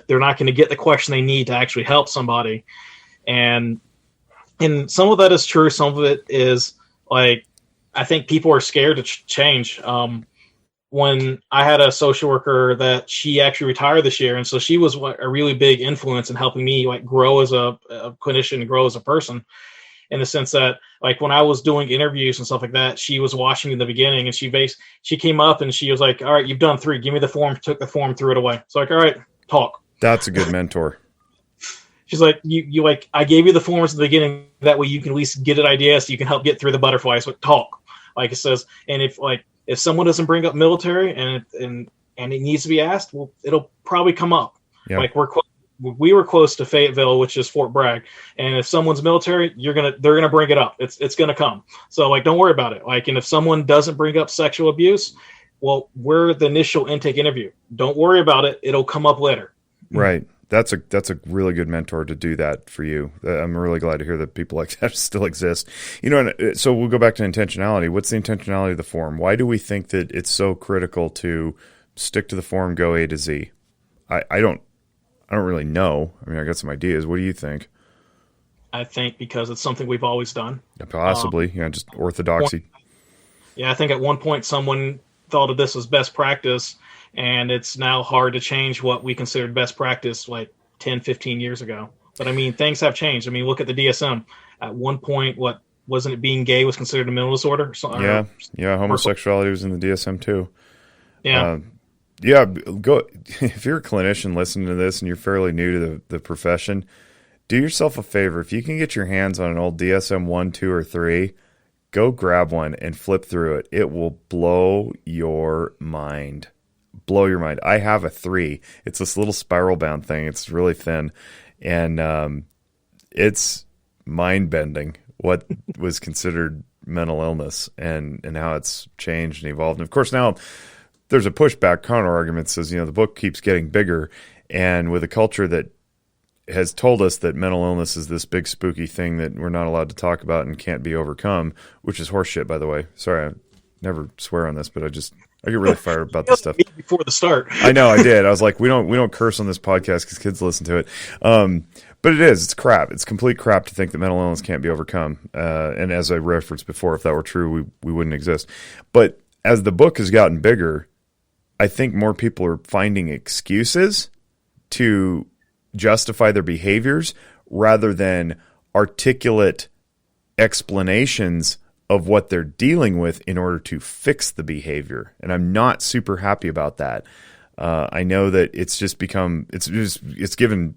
they're not going to get the question they need to actually help somebody. And some of that is true. Some of it is like, I think people are scared to change. When I had a social worker that she actually retired this year, and so she was a really big influence in helping me like grow as a clinician and grow as a person, in the sense that like when I was doing interviews and stuff like that, she was watching in the beginning, and she came up and she was like, all right, you've done 3, give me the form, took the form, threw it away. So like, all right, talk. That's a good mentor. She's like, you like, I gave you the forms at the beginning, that way you can at least get an idea so you can help get through the butterflies. But talk, like it says. And if someone doesn't bring up military and it needs to be asked, well, it'll probably come up. Yep. Like we were close to Fayetteville, which is Fort Bragg, and if someone's military, they're gonna bring it up. It's gonna come. So like, don't worry about it. Like, and if someone doesn't bring up sexual abuse, well, we're the initial intake interview. Don't worry about it. It'll come up later. Right. That's a really good mentor to do that for you. I'm really glad to hear that people like that still exist. And so we'll go back to intentionality. What's the intentionality of the form? Why do we think that it's so critical to stick to the form, go A to Z? I don't really know. I mean, I got some ideas. What do you think? I think because it's something we've always done. Possibly, just orthodoxy. Yeah, I think at one point someone thought of this as best practice, and it's now hard to change what we considered best practice like 10, 15 years ago. But I mean, things have changed. I mean, look at the DSM. At one point, wasn't it being gay was considered a mental disorder? Yeah. Homosexuality was in the DSM too. Yeah. Go if you're a clinician listening to this and you're fairly new to the profession, do yourself a favor. If you can get your hands on an old DSM 1, 2, or 3, go grab one and flip through it. It will blow your mind. Blow your mind. I have a 3. It's this little spiral bound thing. It's really thin, and it's mind bending what was considered mental illness and how it's changed and evolved. And of course, now there's a pushback counter argument that says, the book keeps getting bigger, and with a culture that has told us that mental illness is this big spooky thing that we're not allowed to talk about and can't be overcome, which is horseshit, by the way. Sorry, I never swear on this, but I get really fired about this stuff. Before the start. I know, I did. I was like, we don't curse on this podcast because kids listen to it. But it's crap. It's complete crap to think that mental illness can't be overcome. And as I referenced before, if that were true, we wouldn't exist. But as the book has gotten bigger, I think more people are finding excuses to justify their behaviors rather than articulate explanations of what they're dealing with in order to fix the behavior. And I'm not super happy about that. I know that it's given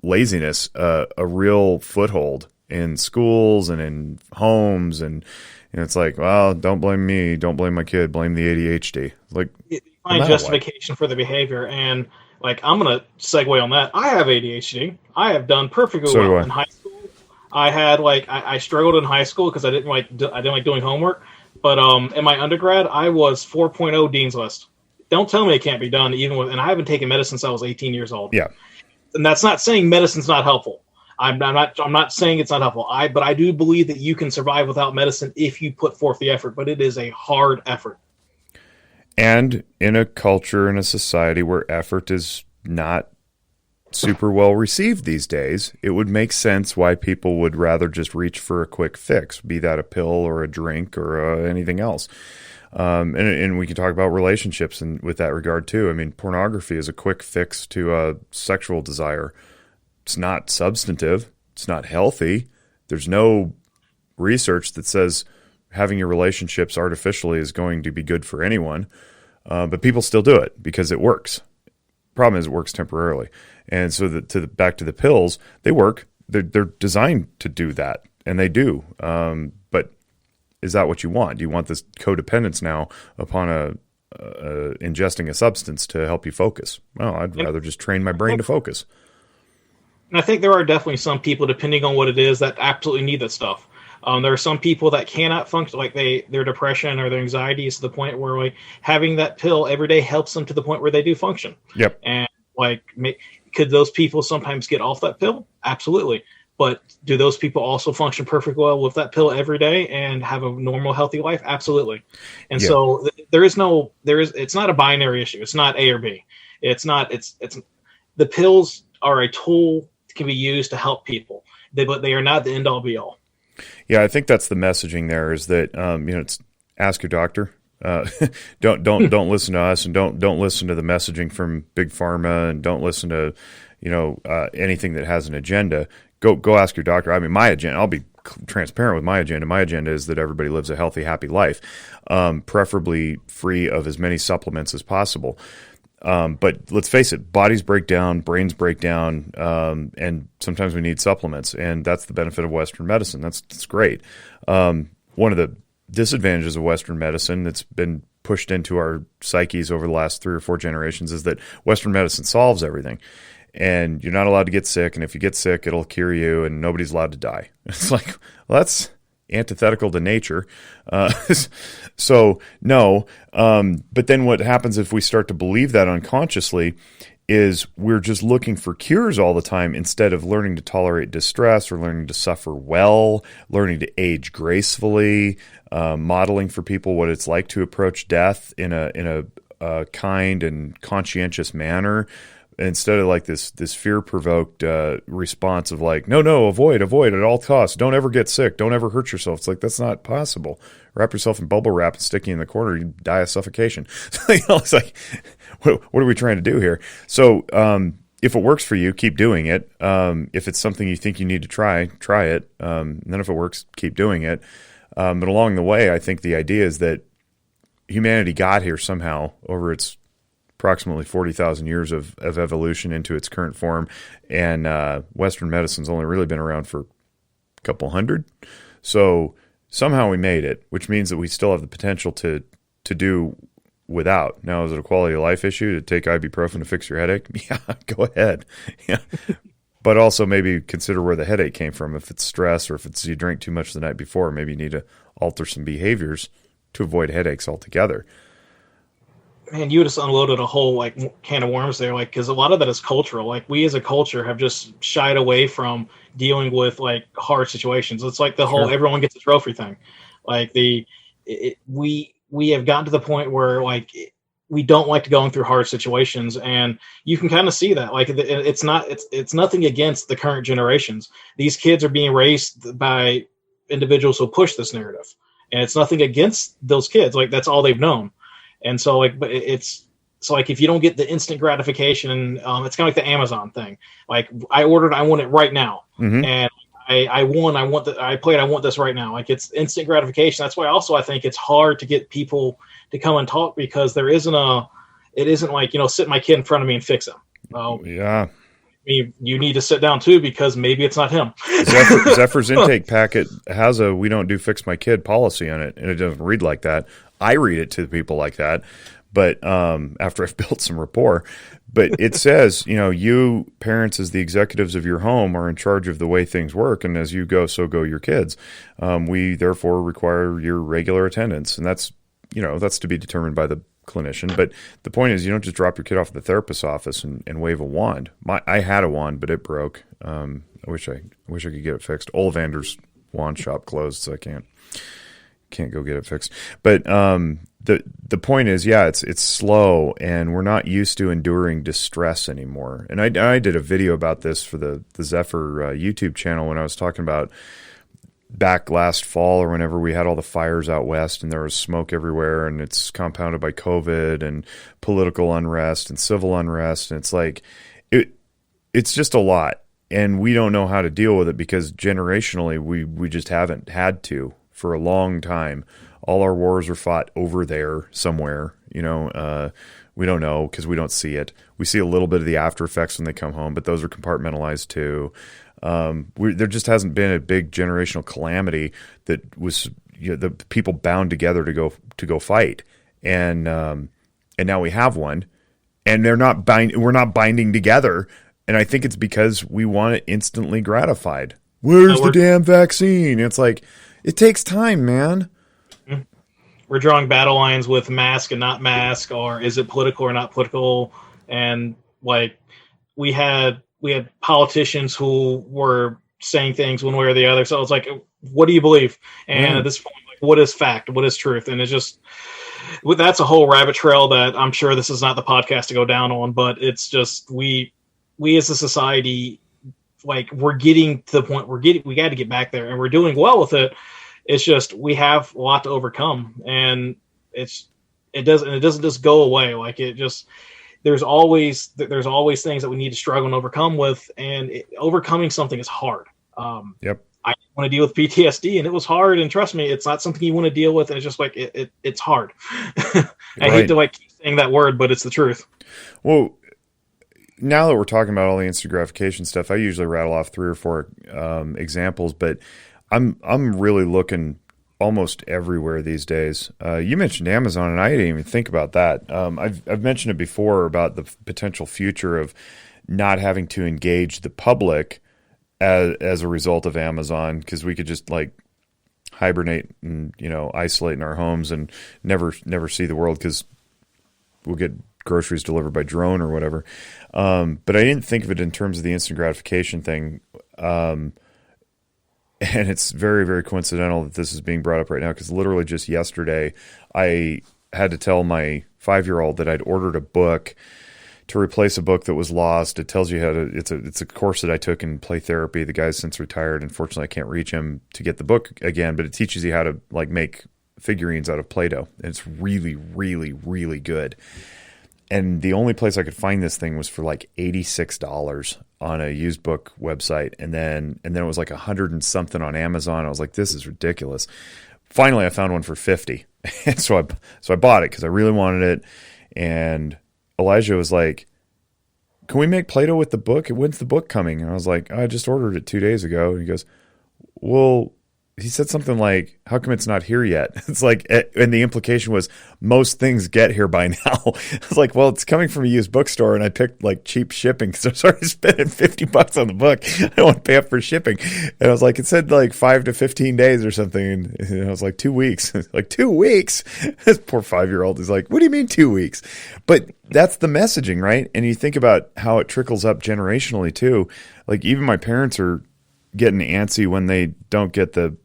laziness a real foothold in schools and in homes. And it's like, well, don't blame me. Don't blame my kid. Blame the ADHD. Like, find justification for the behavior. And like, I'm going to segue on that. I have ADHD. I have done perfectly well in high school. I had I struggled in high school because I didn't like doing homework. But in my undergrad, I was 4.0 Dean's List. Don't tell me it can't be done, and I haven't taken medicine since I was 18 years old. Yeah. And that's not saying medicine's not helpful. I'm not saying it's not helpful. But I do believe that you can survive without medicine if you put forth the effort. But it is a hard effort. And in a culture, in a society where effort is not super well received these days, it would make sense why people would rather just reach for a quick fix, be that a pill or a drink or anything else. And we can talk about relationships and with that regard too. I mean, pornography is a quick fix to a sexual desire. It's not substantive. It's not healthy. There's no research that says having your relationships artificially is going to be good for anyone. But people still do it because it works. Problem is it works temporarily. And so back to the pills, they work. They're designed to do that, and they do. But is that what you want? Do you want this codependence now upon ingesting a substance to help you focus? Well, I'd rather just train my brain to focus. And I think there are definitely some people, depending on what it is, that absolutely need that stuff. There are some people that cannot function, like their depression or their anxiety is to the point where like having that pill every day helps them to the point where they do function. Yep. And could those people sometimes get off that pill? Absolutely. But do those people also function perfectly well with that pill every day and have a normal, healthy life? Absolutely. And so it's not a binary issue. It's not A or B. It's the pills are a tool that can be used to help people, but they are not the end all be all. Yeah, I think that's the messaging there is that it's ask your doctor. Don't listen to us, and don't listen to the messaging from big pharma, and don't listen to anything that has an agenda. Go ask your doctor. I mean, my agenda. I'll be transparent with my agenda. My agenda is that everybody lives a healthy, happy life, preferably free of as many supplements as possible. But let's face it, bodies break down, brains break down, and sometimes we need supplements, and that's the benefit of Western medicine. That's great. One of the disadvantages of Western medicine that's been pushed into our psyches over the last 3 or 4 generations is that Western medicine solves everything. And you're not allowed to get sick, and if you get sick, it'll cure you, and nobody's allowed to die. It's like, well, that's antithetical to nature. So no. But then what happens if we start to believe that unconsciously is we're just looking for cures all the time instead of learning to tolerate distress or learning to suffer well, learning to age gracefully, modeling for people what it's like to approach death in a kind and conscientious manner. Instead of like this fear-provoked response of like, no, avoid at all costs. Don't ever get sick. Don't ever hurt yourself. It's like, that's not possible. Wrap yourself in bubble wrap and stick you in the corner. You die of suffocation. It's like, what are we trying to do here? So if it works for you, keep doing it. If it's something you think you need to try it. And then if it works, keep doing it. But along the way, I think the idea is that humanity got here somehow over its approximately 40,000 years of evolution into its current form. And Western medicine's only really been around for a couple hundred. So somehow we made it, which means that we still have the potential to do without. Now, is it a quality of life issue to take ibuprofen to fix your headache? Yeah, go ahead. Yeah. But also maybe consider where the headache came from. If it's stress or if it's you drank too much the night before, maybe you need to alter some behaviors to avoid headaches altogether. Man, you just unloaded a whole can of worms there, because a lot of that is cultural. Like, we as a culture have just shied away from dealing with hard situations. It's like the whole everyone gets a trophy thing. Like we have gotten to the point where we don't like going through hard situations, and you can kind of see that. It's nothing against the current generations. These kids are being raised by individuals who push this narrative, and it's nothing against those kids. That's all they've known. And so but if you don't get the instant gratification, it's kind of like the Amazon thing. I ordered, I want it right now. Mm-hmm. And I won, I want this right now. It's instant gratification. That's why also I think it's hard to get people to come and talk, because it isn't sit my kid in front of me and fix him. Yeah. You need to sit down too, because maybe it's not him. Zephyr's intake packet has a "we don't do fix my kid" policy on it, and it doesn't read like that. I read it to people like that, but after I've built some rapport. But it says, you parents as the executives of your home are in charge of the way things work, and as you go, so go your kids. We therefore require your regular attendance, and that's to be determined by the clinician. But the point is, you don't just drop your kid off at the therapist's office and wave a wand. I had a wand, but it broke. I wish I could get it fixed. Ollivander's wand shop closed, so I can't go get it fixed. But the point is, it's slow, and we're not used to enduring distress anymore. And I did a video about this for the Zephyr YouTube channel when I was talking about back last fall, or whenever we had all the fires out west and there was smoke everywhere, and it's compounded by COVID and political unrest and civil unrest. And it's like, it's just a lot, and we don't know how to deal with it because generationally we just haven't had to for a long time. All our wars are fought over there somewhere, we don't know because we don't see it. We see a little bit of the after effects when they come home, but those are compartmentalized too. There just hasn't been a big generational calamity that was the people bound together to go fight, and now we have one, and we're not binding together, and I think it's because we want it instantly gratified. Where's the damn vaccine? It's like, it takes time, man. We're drawing battle lines with mask and not mask, or is it political or not political, and we had politicians who were saying things one way or the other. So it's like, what do you believe? And at this point, what is fact? What is truth? And it's just, that's a whole rabbit trail that I'm sure this is not the podcast to go down on, but it's just, we we as a society, like, we're getting to the point we got to get back there, and we're doing well with it. It's just we have a lot to overcome, and it doesn't just go away. Like, it just, there's always things that we need to struggle and overcome with, and overcoming something is hard. Yep. I want to deal with PTSD, and it was hard. And trust me, it's not something you want to deal with. And it's just like it's hard. I hate to like keep saying that word, but it's the truth. Well, now that we're talking about all the instant gratification stuff, I usually rattle off 3 or 4 examples, but I'm really looking almost everywhere these days. You mentioned Amazon, and I didn't even think about that. I've mentioned it before about the potential future of not having to engage the public as a result of Amazon, because we could just like hibernate and, you know, isolate in our homes and never see the world because we'll get groceries delivered by drone or whatever. But I didn't think of it in terms of the instant gratification thing. And it's very, very coincidental that this is being brought up right now, because literally just yesterday I had to tell my 5-year-old that I'd ordered a book to replace a book that was lost. It tells you how to, it's a course that I took in play therapy. The guy's since retired. Unfortunately, I can't reach him to get the book again, but it teaches you how to like make figurines out of Play-Doh. And it's really, really, really good. And the only place I could find this thing was for like $86 on a used book website. And then it was like 100 and something on Amazon. I was like, this is ridiculous. Finally, I found one for 50. And so I bought it because I really wanted it. And Elijah was like, can we make Play-Doh with the book? When's the book coming? And I was like, I just ordered it 2 days ago. And he goes, well, he said something like, how come it's not here yet? It's like, and the implication was most things get here by now. I was like, well, it's coming from a used bookstore, and I picked like cheap shipping because I was already spending $50 on the book. I don't want to pay up for shipping. And I was like, it said like 5 to 15 days or something. And I was like, 2 weeks. Like 2 weeks? This poor 5-year-old is like, what do you mean 2 weeks? But that's the messaging, right? And you think about how it trickles up generationally too. Like even my parents are getting antsy when they don't get the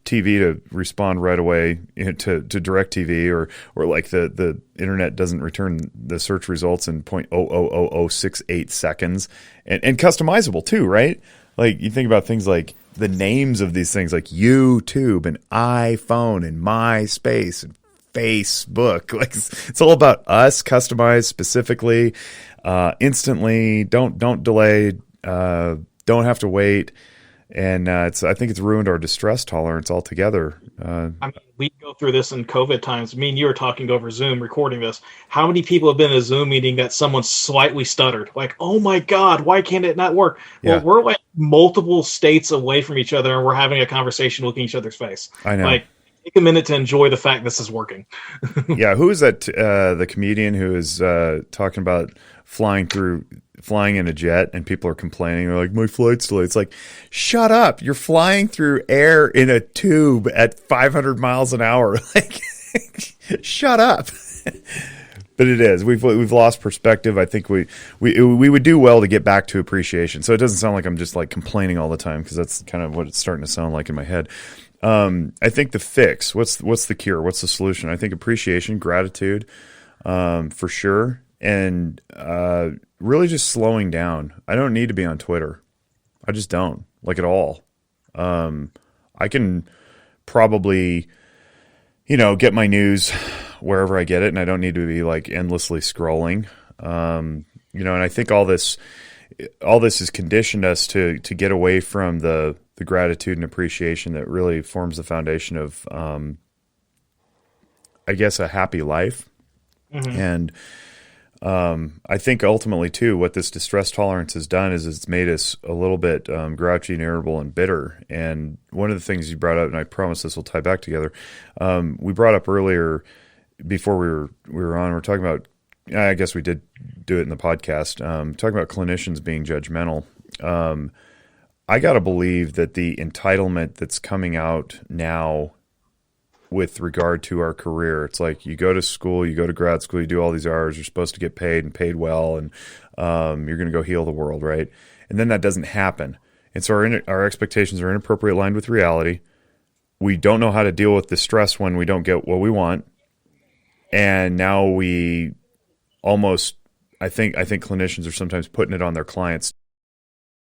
TV to respond right away, you know, to DirecTV, or like the internet doesn't return the search results in 0.00068 seconds, and customizable too, right? Like you think about things like the names of these things, like YouTube and iPhone and MySpace and Facebook. Like it's all about us, customized specifically, instantly. Don't delay. Don't have to wait. And I think it's ruined our distress tolerance altogether. I mean, we go through this in COVID times. Me and you were talking over Zoom, recording this. How many people have been in a Zoom meeting that someone slightly stuttered? Like, oh my God, why can't it not work? Yeah. Well, we're like multiple states away from each other, and we're having a conversation looking each other's face. I know. Like, take a minute to enjoy the fact this is working. Yeah, who is that? The comedian who is talking about flying in a jet, and people are complaining. They're like, my flight's delayed. It's like, shut up. You're flying through air in a tube at 500 miles an hour. Like, shut up. But it is. We've lost perspective. I think we would do well to get back to appreciation. So it doesn't sound like I'm just like complaining all the time, because that's kind of what it's starting to sound like in my head. I think the fix, what's the cure? What's the solution? I think appreciation, gratitude, for sure. And really just slowing down. I don't need to be on Twitter. I just don't, like, at all. I can probably, get my news wherever I get it, and I don't need to be like endlessly scrolling. And I think all this has conditioned us to get away from the gratitude and appreciation that really forms the foundation of, I guess, a happy life. Mm-hmm. And I think ultimately too, what this distress tolerance has done is it's made us a little bit grouchy and irritable and bitter. And one of the things you brought up, and I promise this will tie back together, we brought up earlier before we were on, we're talking about, I guess we did do it in the podcast, talking about clinicians being judgmental. I got to believe that the entitlement that's coming out now with regard to our career, it's like you go to school, you go to grad school, you do all these hours, you're supposed to get paid and paid well, and you're going to go heal the world, right? And then that doesn't happen. And so our expectations are inappropriately aligned with reality. We don't know how to deal with the stress when we don't get what we want. And now we almost I think clinicians are sometimes putting it on their clients